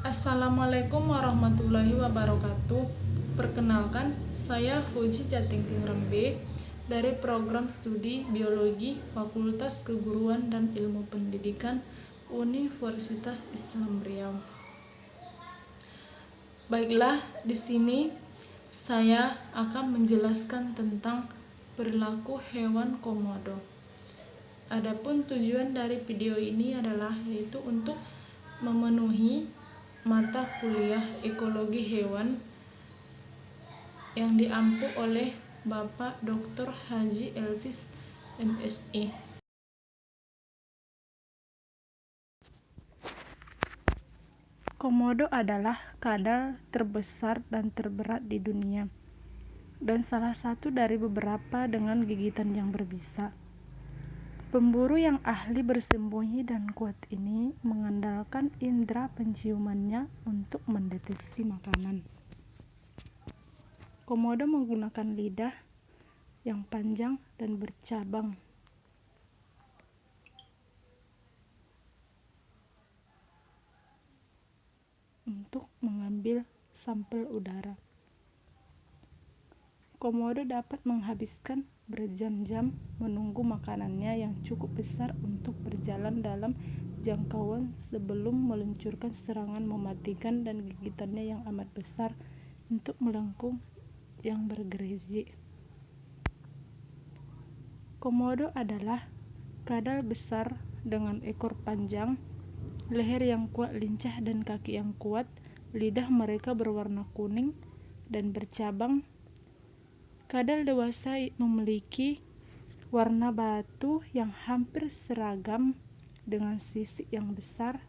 Assalamualaikum warahmatullahi wabarakatuh. Perkenalkan, saya Fuji Jatingking Rembe dari program studi Biologi Fakultas Keguruan dan Ilmu Pendidikan Universitas Islam Riau. Baiklah, di sini saya akan menjelaskan tentang perilaku hewan komodo. Adapun tujuan dari video ini adalah yaitu untuk memenuhi mata kuliah ekologi hewan yang diampu oleh Bapak Dr. Haji Elvis MSI. Komodo adalah kadal terbesar dan terberat di dunia, dan salah satu dari beberapa dengan gigitan yang berbisa. Pemburu yang ahli bersembunyi dan kuat ini mengandalkan indera penciumannya untuk mendeteksi makanan. Komodo menggunakan lidah yang panjang dan bercabang untuk mengambil sampel udara. Komodo dapat menghabiskan berjam-jam menunggu makanannya yang cukup besar untuk berjalan dalam jangkauan sebelum meluncurkan serangan mematikan dan gigitannya yang amat besar untuk melengkung yang bergerigi. Komodo adalah kadal besar dengan ekor panjang, leher yang kuat lincah dan kaki yang kuat. Lidah mereka berwarna kuning dan bercabang. Kadal dewasa memiliki warna batu yang hampir seragam dengan sisik yang besar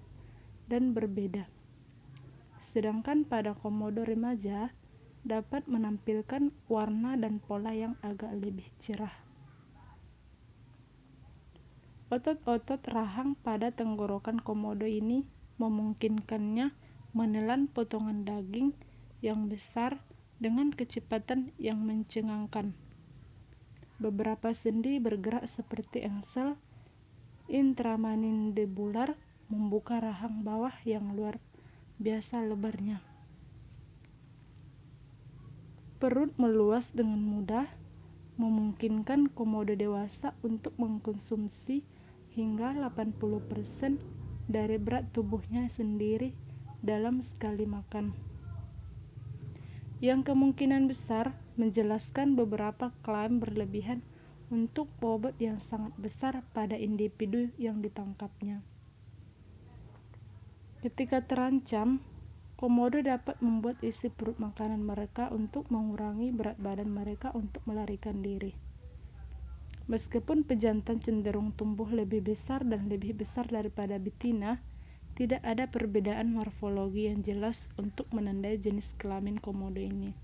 dan berbeda. Sedangkan pada komodo remaja dapat menampilkan warna dan pola yang agak lebih cerah. Otot-otot rahang pada tenggorokan komodo ini memungkinkannya menelan potongan daging yang besar dengan kecepatan yang mencengangkan. Beberapa sendi bergerak seperti engsel intramandibular membuka rahang bawah yang luar biasa lebarnya. Perut meluas dengan mudah, memungkinkan komodo dewasa untuk mengkonsumsi hingga 80% dari berat tubuhnya sendiri dalam sekali makan, yang kemungkinan besar menjelaskan beberapa klaim berlebihan untuk bobot yang sangat besar pada individu yang ditangkapnya. Ketika terancam, komodo dapat membuat isi perut makanan mereka untuk mengurangi berat badan mereka untuk melarikan diri. Meskipun pejantan cenderung tumbuh lebih besar dan lebih besar daripada betina, tidak ada perbedaan morfologi yang jelas untuk menandai jenis kelamin komodo ini.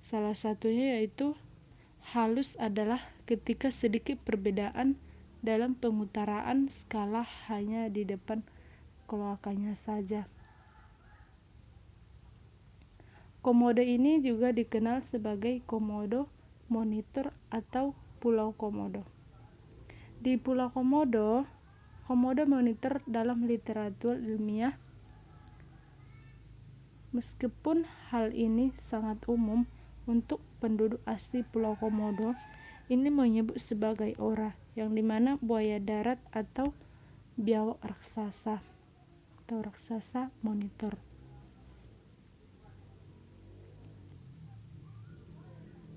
Salah satunya yaitu halus adalah ketika sedikit perbedaan dalam pengutaraan skala hanya di depan kloakanya saja. Komodo ini juga dikenal sebagai komodo monitor atau pulau komodo. Di pulau komodo, komodo monitor dalam literatur ilmiah. Meskipun hal ini sangat umum untuk penduduk asli pulau komodo, ini menyebut sebagai ora, yang dimana buaya darat atau biawak raksasa atau raksasa monitor.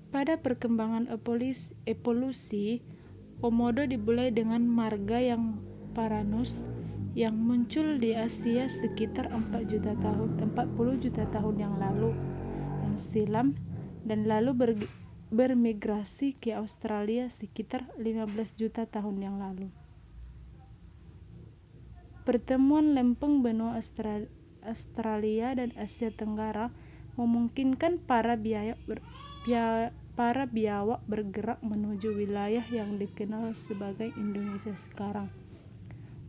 Pada perkembangan evolusi, komodo dimulai dengan marga yang Paranus yang muncul di Asia sekitar 40 juta tahun yang lalu yang silam, dan lalu bermigrasi ke Australia sekitar 15 juta tahun yang lalu. Pertemuan lempeng benua Australia dan Asia Tenggara memungkinkan para biawak bergerak menuju wilayah yang dikenal sebagai Indonesia sekarang.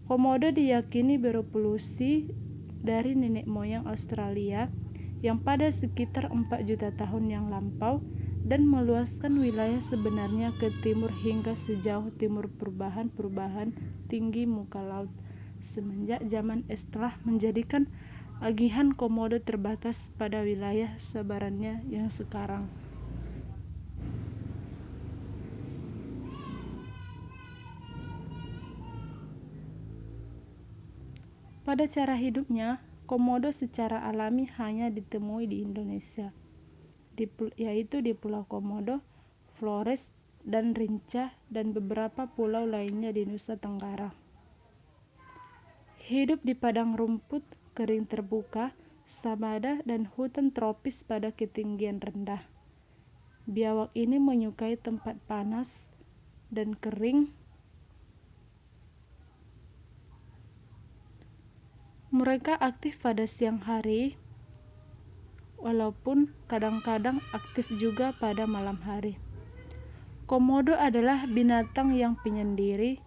Komodo diyakini berevolusi dari nenek moyang Australia yang pada sekitar 4 juta tahun yang lampau dan meluaskan wilayah sebenarnya ke timur hingga sejauh timur perubahan tinggi muka laut semenjak zaman es telah menjadikan Agihan Komodo terbatas pada wilayah sebarannya yang sekarang. Pada cara hidupnya, Komodo secara alami hanya ditemui di Indonesia, yaitu di Pulau Komodo, Flores, dan Rinca, dan beberapa pulau lainnya di Nusa Tenggara. Hidup di padang rumput kering terbuka, sabana, dan hutan tropis pada ketinggian rendah. Biawak ini menyukai tempat panas dan kering. Mereka aktif pada siang hari, walaupun kadang-kadang aktif juga pada malam hari. Komodo adalah binatang yang penyendiri,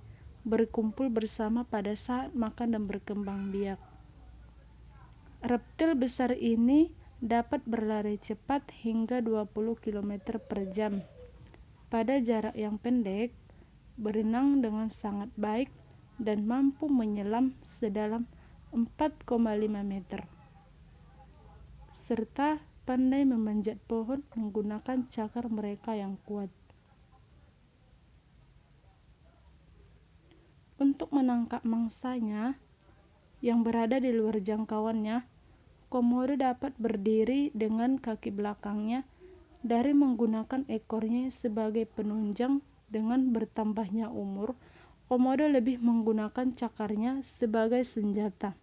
berkumpul bersama pada saat makan dan berkembang biak. Reptil besar ini dapat berlari cepat hingga 20 km per jam. Pada jarak yang pendek, berenang dengan sangat baik dan mampu menyelam sedalam 4,5 meter. Serta pandai memanjat pohon menggunakan cakar mereka yang kuat. Untuk menangkap mangsanya yang berada di luar jangkauannya, Komodo dapat berdiri dengan kaki belakangnya dari menggunakan ekornya sebagai penunjang. Dengan bertambahnya umur, Komodo lebih menggunakan cakarnya sebagai senjata.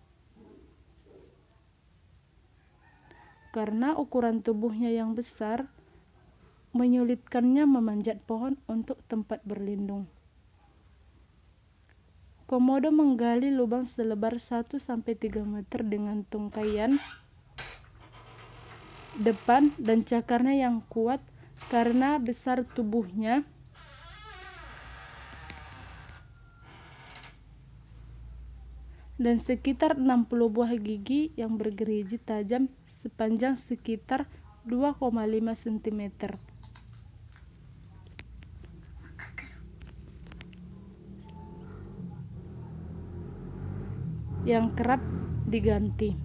Karena ukuran tubuhnya yang besar, menyulitkannya memanjat pohon untuk tempat berlindung. Komodo menggali lubang selebar 1-3 meter dengan tungkaian depan dan cakarnya yang kuat. Karena besar tubuhnya, dan sekitar 60 buah gigi yang bergerigi tajam sepanjang sekitar 2,5 cm. Yang kerap diganti.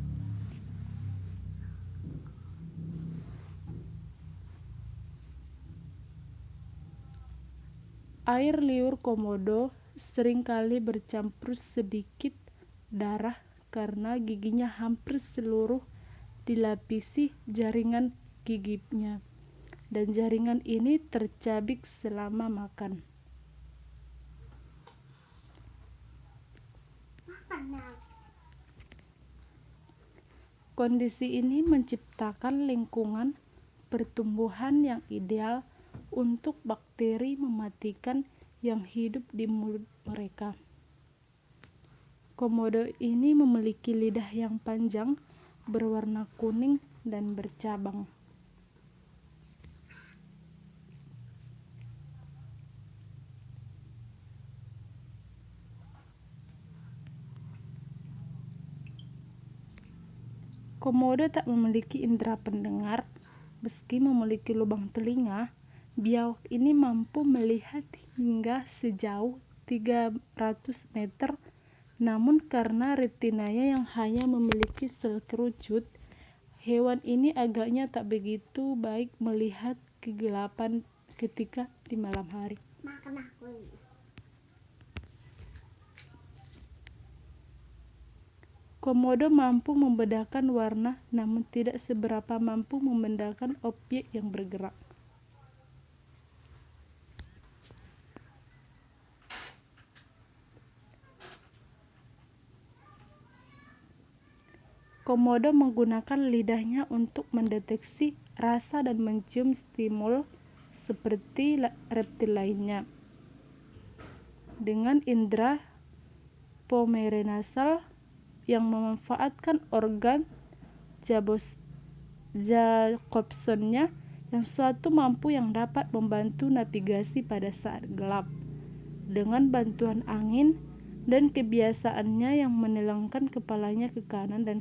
Air liur Komodo seringkali bercampur sedikit darah karena giginya hampir seluruh dilapisi jaringan giginya, dan jaringan ini tercabik selama makan. Kondisi ini menciptakan lingkungan pertumbuhan yang ideal untuk bakteri mematikan yang hidup di mulut mereka. Komodo ini memiliki lidah yang panjang, berwarna kuning dan bercabang. Komodo tak memiliki indera pendengar. Meski memiliki lubang telinga, biawak ini mampu melihat hingga sejauh 300 meter. Namun karena retinanya yang hanya memiliki sel kerucut, hewan ini agaknya tak begitu baik melihat kegelapan ketika di malam hari. Komodo mampu membedakan warna, namun tidak seberapa mampu membedakan objek yang bergerak. Komodo menggunakan lidahnya untuk mendeteksi rasa dan mencium stimul seperti reptil lainnya. Dengan indera pomerenasal yang memanfaatkan organ Jacobsonnya, yang suatu mampu yang dapat membantu navigasi pada saat gelap. Dengan bantuan angin dan kebiasaannya yang menelangkan kepalanya ke kanan dan